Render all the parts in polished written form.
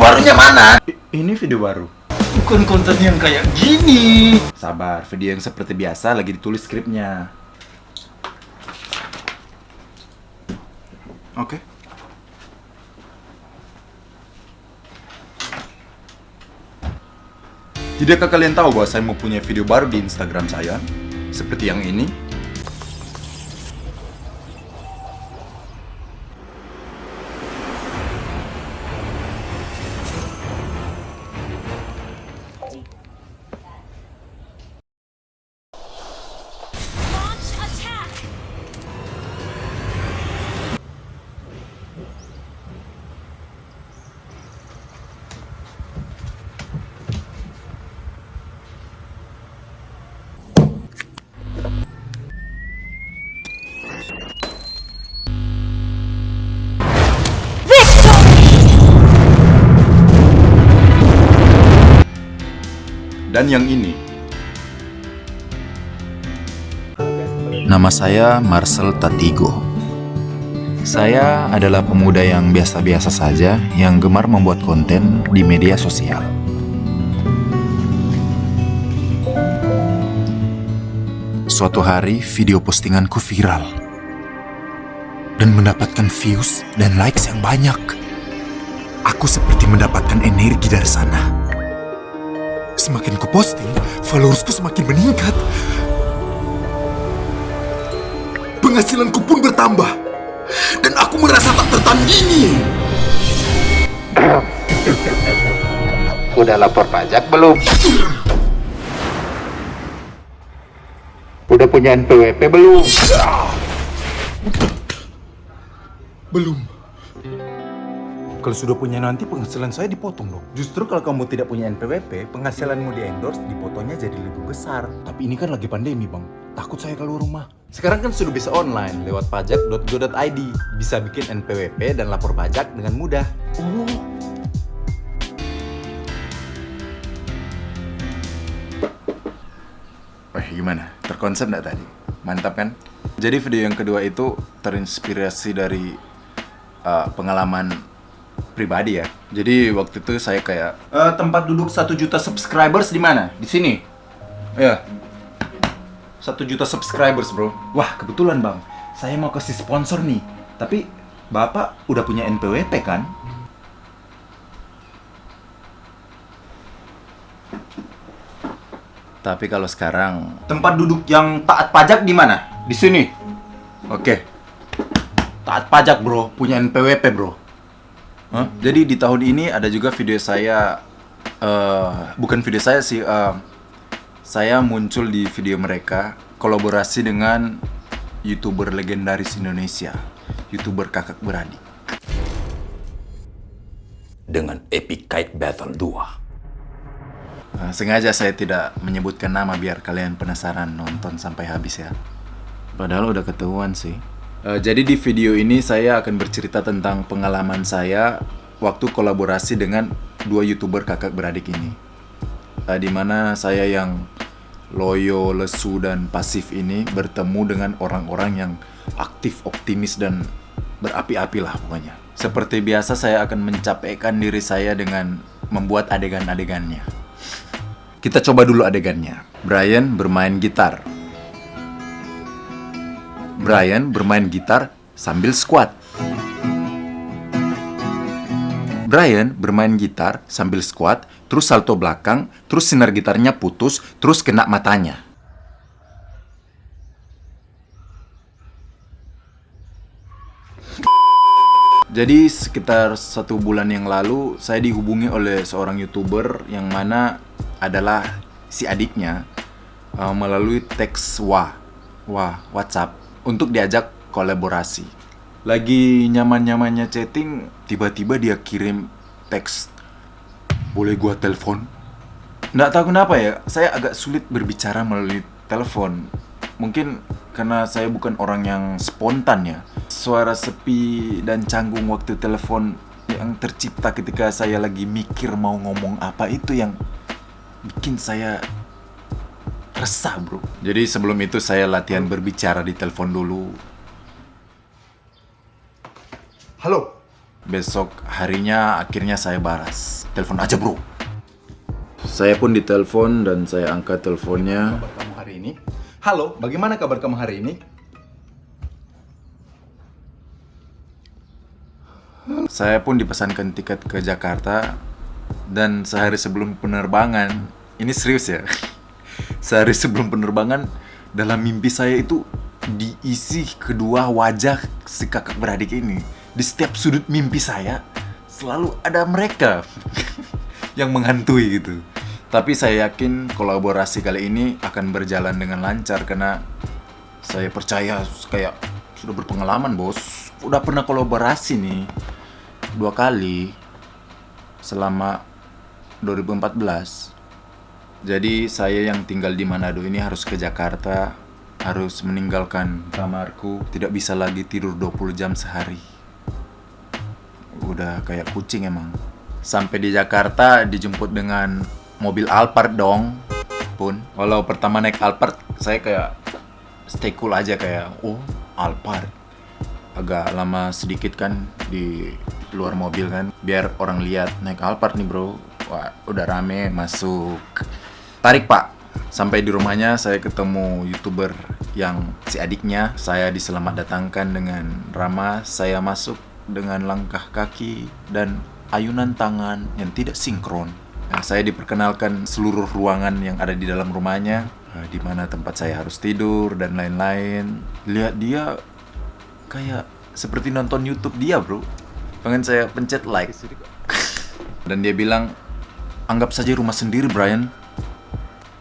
barunya mana? Ini video baru. Bukan konten yang kayak gini. Sabar, video yang seperti biasa lagi ditulis skripnya. Oke. Tidakkah kalian tahu bahwa saya mempunyai video baru di Instagram saya? Seperti yang ini. Launch attack! Dan yang ini. Nama saya Marcel Tatigo. Saya adalah pemuda yang biasa-biasa saja yang gemar membuat konten di media sosial. Suatu hari video postinganku viral dan mendapatkan views dan likes yang banyak. Aku seperti mendapatkan energi dari sana. Semakin ku posting, followersku semakin meningkat. Penghasilanku pun bertambah. Dan aku merasa tak tertandingi. Udah lapor pajak belum? Udah punya NPWP belum? Belum. Kalau sudah punya nanti penghasilan saya dipotong dong. Justru kalau kamu tidak punya NPWP, penghasilanmu di endorse dipotongnya jadi lebih besar. Tapi ini kan lagi pandemi bang, takut saya keluar rumah. Sekarang kan sudah bisa online lewat pajak.go.id. Bisa bikin NPWP dan lapor pajak dengan mudah. Oh. Gimana? Terkonsep nggak tadi? Mantap kan? Jadi video yang kedua itu terinspirasi dari pengalaman pribadi ya. Jadi waktu itu saya kayak tempat duduk 1 juta subscribers di mana? Di sini. Ya. 1 juta subscribers, bro. Wah, kebetulan, Bang. Saya mau kasih sponsor nih. Tapi Bapak udah punya NPWP kan? Tapi kalau sekarang tempat duduk yang taat pajak di mana? Di sini. Oke. Taat pajak, bro. Punya NPWP, bro. Huh? Jadi di tahun ini ada juga video saya, bukan video saya sih, saya muncul di video mereka kolaborasi dengan YouTuber legendaris Indonesia, YouTuber kakak beradik, dengan Epic Kite Battle 2. Sengaja saya tidak menyebutkan nama biar kalian penasaran nonton sampai habis ya. Padahal udah ketahuan sih. Jadi di video ini saya akan bercerita tentang pengalaman saya waktu kolaborasi dengan 2 YouTuber kakak beradik ini. Di mana saya yang loyo, lesu, dan pasif ini bertemu dengan orang-orang yang aktif, optimis, dan berapi-api lah pokoknya. Seperti biasa saya akan mencapaikan diri saya dengan membuat adegan-adegannya. Kita coba dulu adegannya. Brian bermain gitar. Brian bermain gitar sambil squat. Brian bermain gitar sambil squat, terus salto belakang, terus sinar gitarnya putus, terus kena matanya. Jadi sekitar 1 bulan yang lalu, saya dihubungi oleh seorang YouTuber yang mana adalah si adiknya melalui teks WhatsApp untuk diajak kolaborasi. Lagi nyaman-nyamannya chatting, tiba-tiba dia kirim teks, "Boleh gua telepon?" Nggak tahu kenapa ya, saya agak sulit berbicara melalui telepon. Mungkin karena saya bukan orang yang spontan ya. Suara sepi dan canggung waktu telepon yang tercipta ketika saya lagi mikir mau ngomong apa itu yang bikin saya resah, bro. Jadi sebelum itu saya latihan berbicara di telepon dulu. Halo, Besok harinya akhirnya saya balas. Telepon aja bro. Saya pun ditelepon dan saya angkat teleponnya. Kabar kamu hari ini? Halo, bagaimana kabar kamu hari ini? Saya pun dipesankan tiket ke Jakarta. Dan sehari sebelum penerbangan, ini serius ya. Sehari sebelum penerbangan, dalam mimpi saya itu diisi kedua wajah si kakak beradik ini. Di setiap sudut mimpi saya selalu ada mereka yang menghantui gitu. Tapi saya yakin kolaborasi kali ini akan berjalan dengan lancar karena saya percaya kayak sudah berpengalaman bos. Udah pernah kolaborasi nih 2 kali selama 2014. Jadi saya yang tinggal di Manado ini harus ke Jakarta, harus meninggalkan kamarku, tidak bisa lagi tidur 20 jam sehari. Udah kayak kucing emang. Sampai di Jakarta dijemput dengan mobil Alphard dong. Pun walau pertama naik Alphard saya kayak stay cool aja kayak oh Alphard. Agak lama sedikit kan di luar mobil kan biar orang lihat naik Alphard nih bro. Wah, udah rame masuk. Tarik pak. Sampai di rumahnya saya ketemu YouTuber yang si adiknya. Saya diselamat datangkan dengan ramah. Saya masuk dengan langkah kaki dan ayunan tangan yang tidak sinkron. Nah, saya diperkenalkan seluruh ruangan yang ada di dalam rumahnya, di mana tempat saya harus tidur dan lain-lain. Lihat dia kayak seperti nonton YouTube dia bro. Pengen saya pencet like. Dan dia bilang, anggap saja rumah sendiri Brian.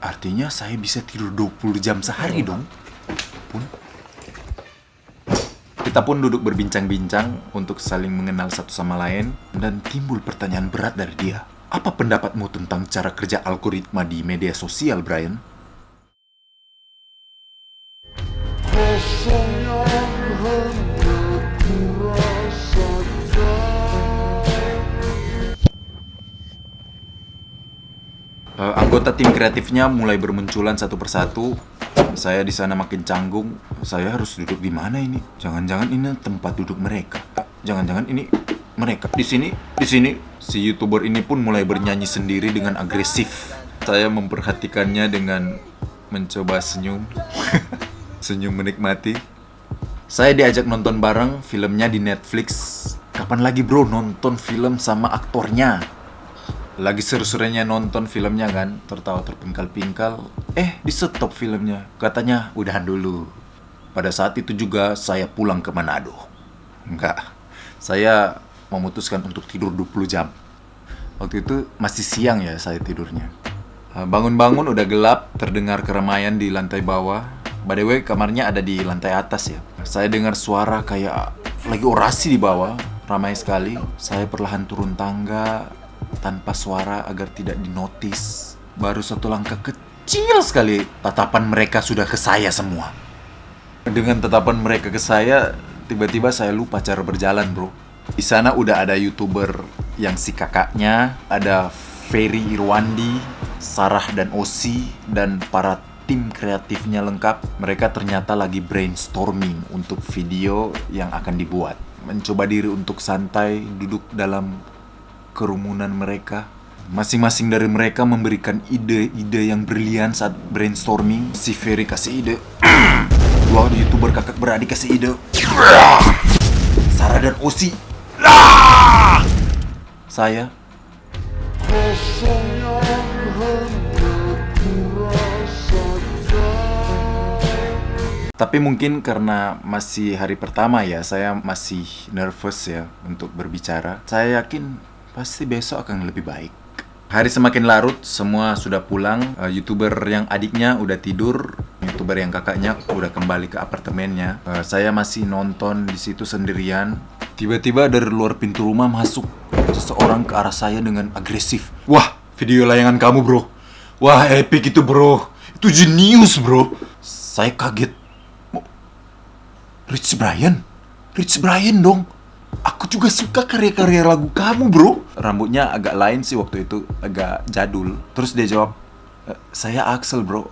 Artinya saya bisa tidur 20 jam sehari dong. Pun kita pun duduk berbincang-bincang untuk saling mengenal satu sama lain. Dan timbul pertanyaan berat dari dia. Apa pendapatmu tentang cara kerja algoritma di media sosial, Brian? Anggota tim kreatifnya mulai bermunculan satu persatu. Saya di sana makin canggung. Saya harus duduk di mana ini? Jangan-jangan ini tempat duduk mereka. Jangan-jangan ini mereka di sini. Si YouTuber ini pun mulai bernyanyi sendiri dengan agresif. Saya memperhatikannya dengan mencoba senyum. Senyum menikmati. Saya diajak nonton bareng filmnya di Netflix. Kapan lagi bro nonton film sama aktornya? Lagi seru-serunya nonton filmnya kan, tertawa terpingkal-pingkal. Di stop filmnya. Katanya udahan dulu. Pada saat itu juga saya pulang ke Manado. Enggak. Saya memutuskan untuk tidur 20 jam. Waktu itu masih siang ya saya tidurnya. Bangun-bangun udah gelap, terdengar keramaian di lantai bawah. By the way, kamarnya ada di lantai atas ya. Saya dengar suara kayak lagi orasi di bawah. Ramai sekali. Saya perlahan turun tangga tanpa suara agar tidak dinotis. Baru satu langkah kecil sekali, tatapan mereka sudah ke saya semua. Dengan tatapan mereka ke saya, tiba-tiba saya lupa cara berjalan bro. Di sana udah ada YouTuber yang si kakaknya, ada Ferry Irwandi, Sarah dan Osi, dan para tim kreatifnya lengkap. Mereka ternyata lagi brainstorming untuk video yang akan dibuat. Mencoba diri untuk santai, duduk dalam kerumunan mereka. Masing-masing dari mereka memberikan ide-ide yang brilian saat brainstorming. Si Ferry kasih ide. Dua YouTuber kakak beradik kasih ide. Sarah dan Osi. Saya. Tapi mungkin karena masih hari pertama ya, saya masih nervous ya untuk berbicara. Saya yakin pasti besok akan lebih baik. Hari semakin larut, semua sudah pulang. YouTuber yang adiknya udah tidur, YouTuber yang kakaknya udah kembali ke apartemennya. Saya masih nonton di situ sendirian. Tiba-tiba dari luar pintu rumah masuk seseorang ke arah saya dengan agresif. Wah, video layangan kamu bro. Wah, epic itu bro. Itu jenius bro. Saya kaget. Rich Brian dong. Aku juga suka karya-karya lagu kamu bro. Rambutnya agak lain sih waktu itu, agak jadul. Terus dia jawab, saya Axel bro,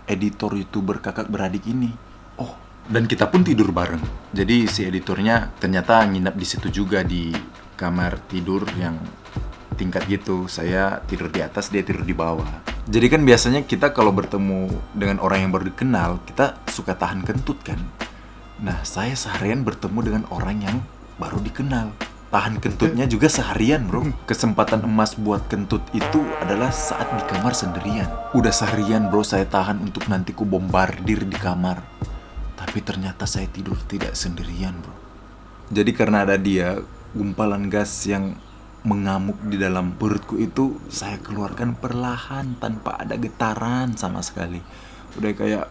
editor YouTuber kakak beradik ini. Oh, Dan kita pun tidur bareng. Jadi si editornya ternyata nginap di situ juga, di kamar tidur yang tingkat gitu. Saya tidur di atas, dia tidur di bawah. Jadi kan biasanya kita kalau bertemu dengan orang yang baru dikenal, kita suka tahan kentut kan. Nah, saya seharian bertemu dengan orang yang baru dikenal. Tahan kentutnya juga seharian, bro. Kesempatan emas buat kentut itu adalah saat di kamar sendirian. Udah seharian, bro, saya tahan untuk nanti ku bombardir di kamar. Tapi ternyata saya tidur tidak sendirian, bro. Jadi karena ada dia, gumpalan gas yang mengamuk di dalam perutku itu saya keluarkan perlahan tanpa ada getaran sama sekali. Udah kayak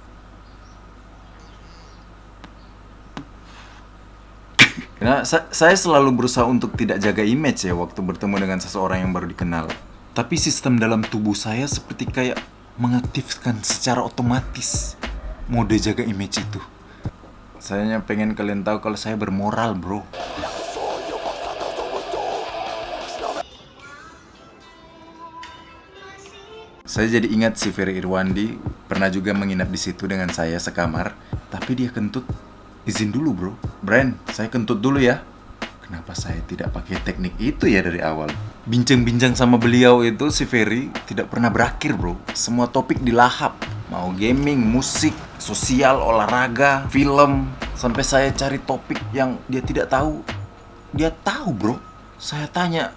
Nah, saya selalu berusaha untuk tidak jaga image ya waktu bertemu dengan seseorang yang baru dikenal. Tapi sistem dalam tubuh saya seperti kayak mengaktifkan secara otomatis mode jaga image itu. Saya pengen kalian tahu kalau saya bermoral, bro. Saya jadi ingat si Ferry Irwandi pernah juga menginap di situ dengan saya sekamar, tapi dia kentut. Izin dulu, bro. Bren, saya kentut dulu ya. Kenapa saya tidak pakai teknik itu ya dari awal? Bincang-bincang sama beliau itu si Ferry tidak pernah berakhir, bro. Semua topik dilahap. Mau gaming, musik, sosial, olahraga, film. Sampai saya cari topik yang dia tidak tahu. Dia tahu, bro. Saya tanya,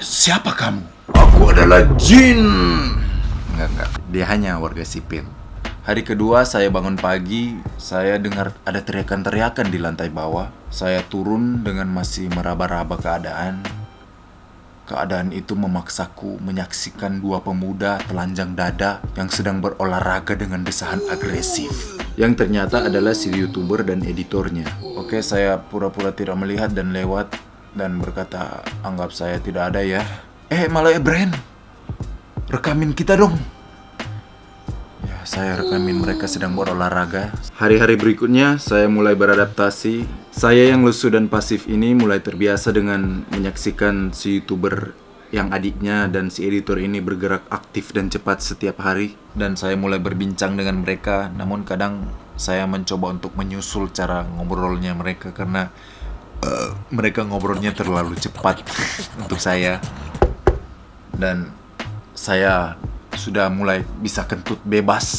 siapa kamu? Aku adalah jin. Enggak. Dia hanya warga sipil. Hari kedua saya bangun pagi, saya dengar ada teriakan-teriakan di lantai bawah. Saya turun dengan masih meraba-raba keadaan. Keadaan itu memaksaku menyaksikan dua pemuda telanjang dada yang sedang berolahraga dengan desahan agresif. Yang ternyata adalah si YouTuber dan editornya. Oke, saya pura-pura tidak melihat dan lewat dan berkata, anggap saya tidak ada ya. Malah Bren, rekamin kita dong. Ya, saya rekamin mereka sedang berolahraga. Hari-hari berikutnya saya mulai beradaptasi. Saya yang lusuh dan pasif ini mulai terbiasa dengan menyaksikan si YouTuber yang adiknya dan si editor ini bergerak aktif dan cepat setiap hari. Dan saya mulai berbincang dengan mereka. Namun kadang saya mencoba untuk menyusul cara ngobrolnya mereka karena mereka ngobrolnya terlalu cepat untuk saya. Dan saya sudah mulai bisa kentut bebas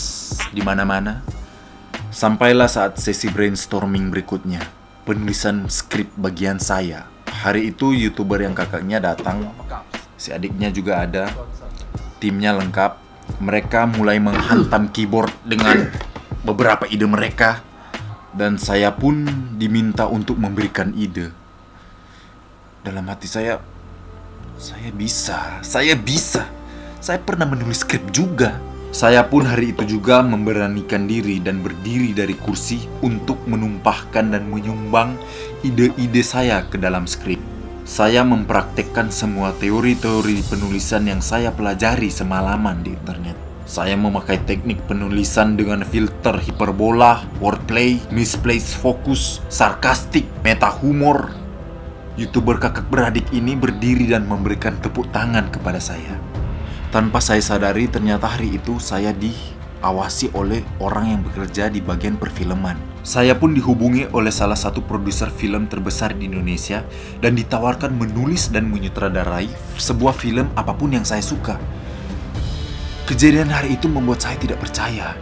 di mana-mana. Sampailah saat sesi brainstorming berikutnya, penulisan skrip bagian saya. Hari itu YouTuber yang kakaknya datang, si adiknya juga ada, timnya lengkap. Mereka mulai menghantam keyboard dengan beberapa ide mereka, dan saya pun diminta untuk memberikan ide. Dalam hati saya bisa. Saya pernah menulis skrip juga. Saya pun hari itu juga memberanikan diri dan berdiri dari kursi untuk menumpahkan dan menyumbang ide-ide saya ke dalam skrip. Saya mempraktekkan semua teori-teori penulisan yang saya pelajari semalaman di internet. Saya memakai teknik penulisan dengan filter hiperbola, wordplay, misplaced focus, sarkastik, meta humor. YouTuber kakak beradik ini berdiri dan memberikan tepuk tangan kepada saya. Tanpa saya sadari, ternyata hari itu saya diawasi oleh orang yang bekerja di bagian perfilman. Saya pun dihubungi oleh salah satu produser film terbesar di Indonesia dan ditawarkan menulis dan menyutradarai sebuah film apapun yang saya suka. Kejadian hari itu membuat saya tidak percaya.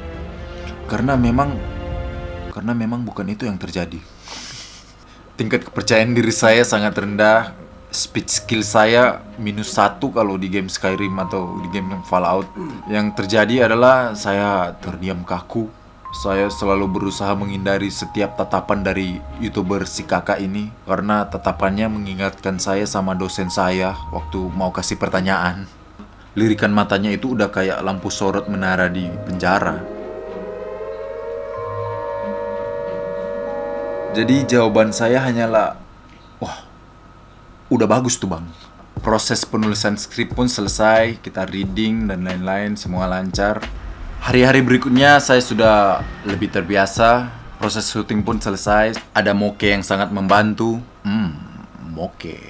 Karena memang bukan itu yang terjadi. Tingkat kepercayaan diri saya sangat rendah. Speech skill saya -1 kalau di game Skyrim atau di game Fallout. Yang terjadi adalah saya terdiam kaku. Saya selalu berusaha menghindari setiap tatapan dari YouTuber si kakak ini, karena tatapannya mengingatkan saya sama dosen saya waktu mau kasih pertanyaan. Lirikan matanya itu udah kayak lampu sorot menara di penjara. Jadi jawaban saya hanyalah, wah, udah bagus tuh bang. Proses penulisan skrip pun selesai, kita reading dan lain-lain, semua lancar. Hari-hari berikutnya saya sudah lebih terbiasa. Proses syuting pun selesai. Ada Moke yang sangat membantu. Moke.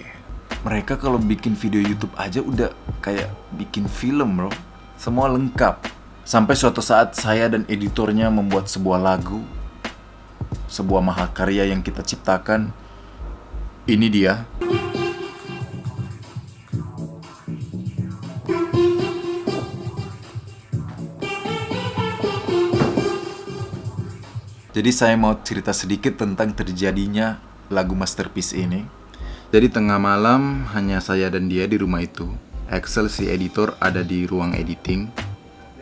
Mereka kalau bikin video YouTube aja udah kayak bikin film, bro. Semua lengkap. Sampai suatu saat saya dan editornya membuat sebuah lagu. sebuah mahakarya yang kita ciptakan. Ini dia. Jadi saya mau cerita sedikit tentang terjadinya lagu masterpiece ini. Jadi tengah malam hanya saya dan dia di rumah itu. Axel si editor ada di ruang editing.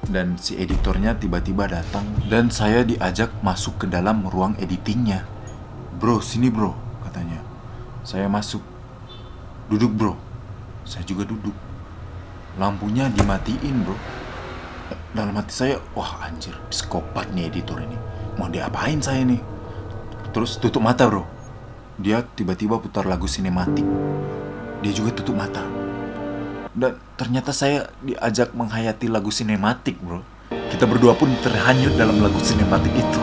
Dan si editornya tiba-tiba datang. Dan saya diajak masuk ke dalam ruang editingnya. Bro, sini bro, katanya. Saya masuk. Duduk bro. Saya juga duduk. Lampunya dimatiin bro. Dalam hati saya, wah anjir, psikopat nih editor ini. Mau diapain saya nih? Terus tutup mata bro. Dia tiba-tiba putar lagu sinematik. Dia juga tutup mata. Dan ternyata saya diajak menghayati lagu sinematik bro. Kita berdua pun terhanyut dalam lagu sinematik itu.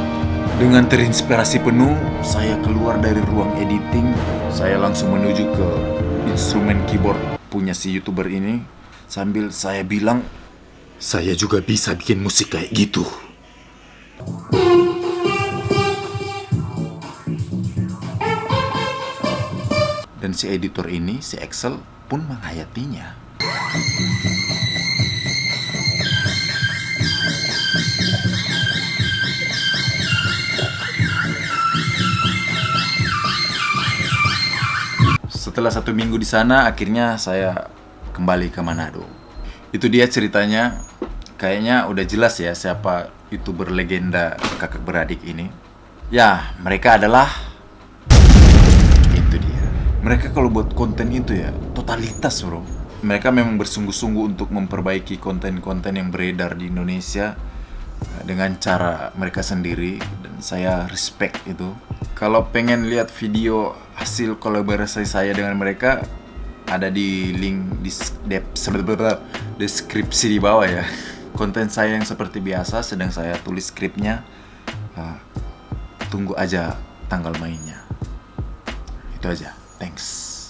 Dengan terinspirasi penuh, saya keluar dari ruang editing. Saya langsung menuju ke instrumen keyboard punya si YouTuber ini. Sambil saya bilang, saya juga bisa bikin musik kayak gitu. Dan si editor ini, si Axel, pun menghayatinya. Setelah 1 minggu di sana, akhirnya saya kembali ke Manado. Itu dia ceritanya. Kayaknya udah jelas ya siapa YouTuber legenda kakak beradik ini. Ya, mereka adalah... Itu dia. Mereka kalau buat konten itu ya, totalitas bro. Mereka memang bersungguh-sungguh untuk memperbaiki konten-konten yang beredar di Indonesia dengan cara mereka sendiri. Dan saya respect itu. Kalau pengen lihat video hasil kolaborasi saya dengan mereka, ada di link di deskripsi di bawah ya. Konten saya yang seperti biasa, sedang saya tulis skripnya. Tunggu aja tanggal mainnya. Itu aja. Thanks.